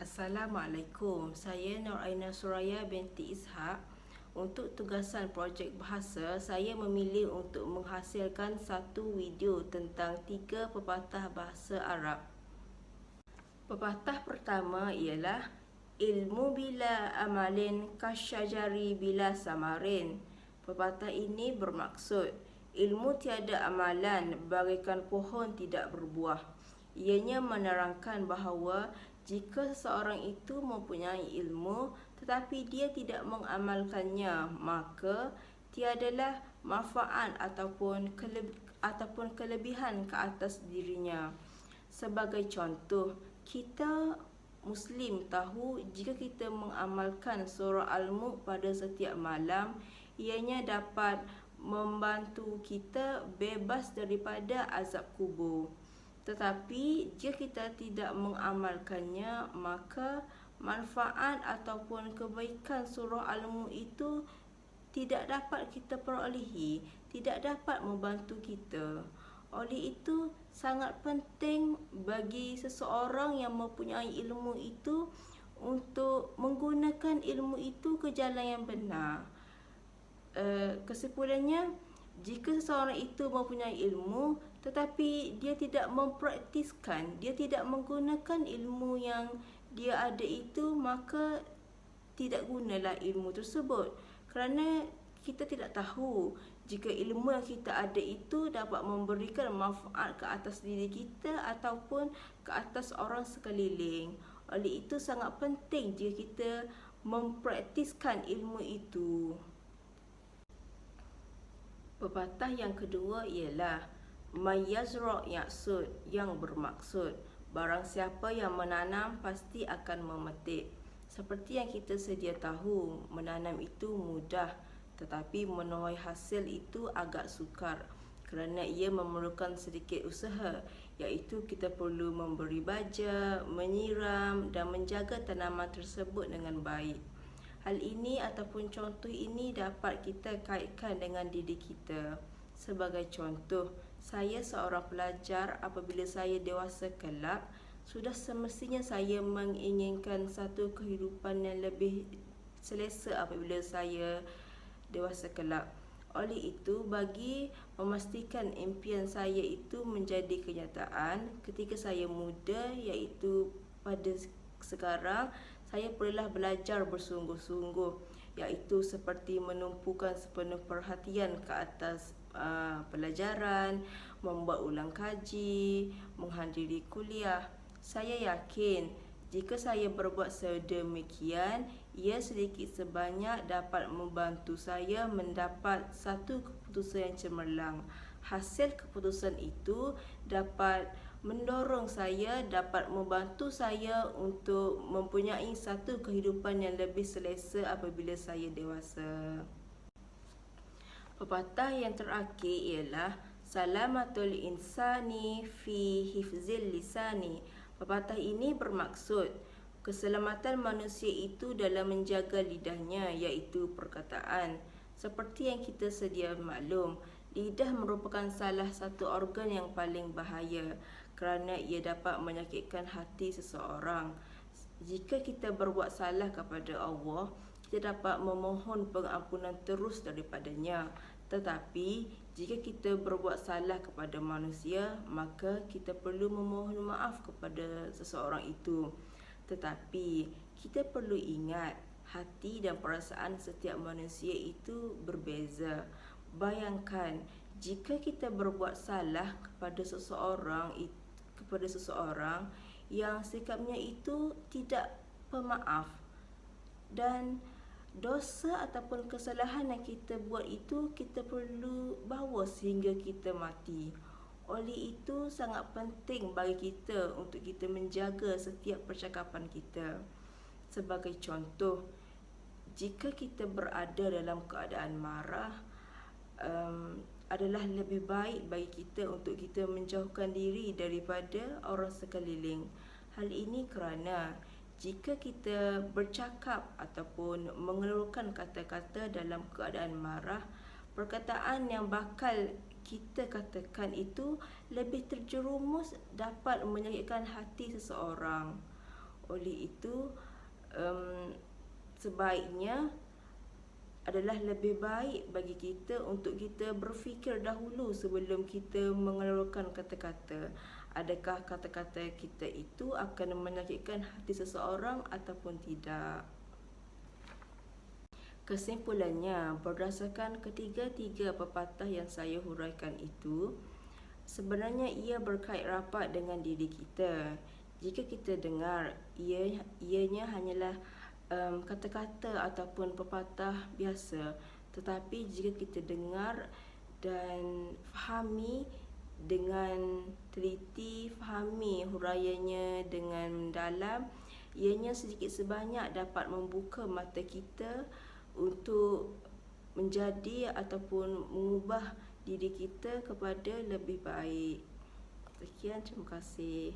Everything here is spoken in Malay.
Assalamualaikum, saya Nur Aina Suraya binti Ishak. Untuk tugasan projek bahasa, saya memilih untuk menghasilkan satu video tentang 3 pepatah bahasa Arab. Pepatah pertama ialah ilmu bila amalin kasyajari bila samarin. Pepatah ini bermaksud ilmu tiada amalan bagaikan pohon tidak berbuah. Ianya menerangkan bahawa jika seseorang itu mempunyai ilmu tetapi dia tidak mengamalkannya, maka tiadalah manfaat ataupun kelebihan ke atas dirinya. Sebagai contoh, kita Muslim tahu jika kita mengamalkan surah Al-Mulk pada setiap malam, ianya dapat membantu kita bebas daripada azab kubur. Tetapi jika kita tidak mengamalkannya, maka manfaat ataupun kebaikan surah Al-Mulk itu tidak dapat kita perolehi, tidak dapat membantu kita. Oleh itu, sangat penting bagi seseorang yang mempunyai ilmu itu untuk menggunakan ilmu itu ke jalan yang benar. Kesimpulannya, jika seseorang itu mempunyai ilmu tetapi dia tidak mempraktiskan, dia tidak menggunakan ilmu yang dia ada itu, maka tidak gunalah ilmu tersebut. Kerana kita tidak tahu jika ilmu yang kita ada itu dapat memberikan manfaat ke atas diri kita ataupun ke atas orang sekeliling. Oleh itu sangat penting jika kita mempraktiskan ilmu itu. Pepatah yang kedua ialah Mayazra' yaksud, yang bermaksud barang siapa yang menanam pasti akan memetik. Seperti yang kita sedia tahu, menanam itu mudah, tetapi menuai hasil itu agak sukar kerana ia memerlukan sedikit usaha, iaitu kita perlu memberi baja, menyiram dan menjaga tanaman tersebut dengan baik. Hal ini ataupun contoh ini dapat kita kaitkan dengan diri kita. Sebagai contoh, saya seorang pelajar. Apabila saya dewasa kelak, sudah semestinya saya menginginkan satu kehidupan yang lebih selesa apabila saya dewasa kelak. Oleh itu, bagi memastikan impian saya itu menjadi kenyataan ketika saya muda, iaitu pada sekarang, saya perlulah belajar bersungguh-sungguh, iaitu seperti menumpukan sepenuh perhatian ke atas pelajaran, membuat ulang kaji, menghadiri kuliah. Saya yakin jika saya berbuat sedemikian, ia sedikit sebanyak dapat membantu saya mendapat satu keputusan yang cemerlang. Hasil keputusan itu dapat mendorong saya, dapat membantu saya untuk mempunyai satu kehidupan yang lebih selesa apabila saya dewasa. Pepatah yang terakhir ialah Salamatul insani fi hifzil lisani. Pepatah ini bermaksud keselamatan manusia itu dalam menjaga lidahnya, iaitu perkataan. Seperti yang kita sedia maklum, lidah merupakan salah satu organ yang paling bahaya kerana ia dapat menyakitkan hati seseorang. Jika kita berbuat salah kepada Allah, kita dapat memohon pengampunan terus daripadanya. Tetapi jika kita berbuat salah kepada manusia, maka kita perlu memohon maaf kepada seseorang itu. Tetapi kita perlu ingat, hati dan perasaan setiap manusia itu berbeza. Bayangkan jika kita berbuat salah kepada seseorang yang sikapnya itu tidak pemaaf, dan dosa ataupun kesalahan yang kita buat itu kita perlu bawa sehingga kita mati. Oleh itu sangat penting bagi kita untuk kita menjaga setiap percakapan kita. Sebagai contoh, jika kita berada dalam keadaan marah, adalah lebih baik bagi kita untuk kita menjauhkan diri daripada orang sekeliling. Hal ini kerana jika kita bercakap ataupun mengeluarkan kata-kata dalam keadaan marah, perkataan yang bakal kita katakan itu lebih terjerumus, dapat menyakitkan hati seseorang. Oleh itu, sebaiknya adalah lebih baik bagi kita untuk kita berfikir dahulu sebelum kita mengeluarkan kata-kata. Adakah kata-kata kita itu akan menyakitkan hati seseorang ataupun tidak? Kesimpulannya, berdasarkan ketiga-tiga pepatah yang saya huraikan itu, sebenarnya ia berkait rapat dengan diri kita. Jika kita dengar ianya hanyalah kata-kata ataupun pepatah biasa, tetapi jika kita dengar dan fahami dengan teliti, fahami huraiannya dengan mendalam, ianya sedikit sebanyak dapat membuka mata kita untuk menjadi ataupun mengubah diri kita kepada lebih baik. Sekian, terima kasih.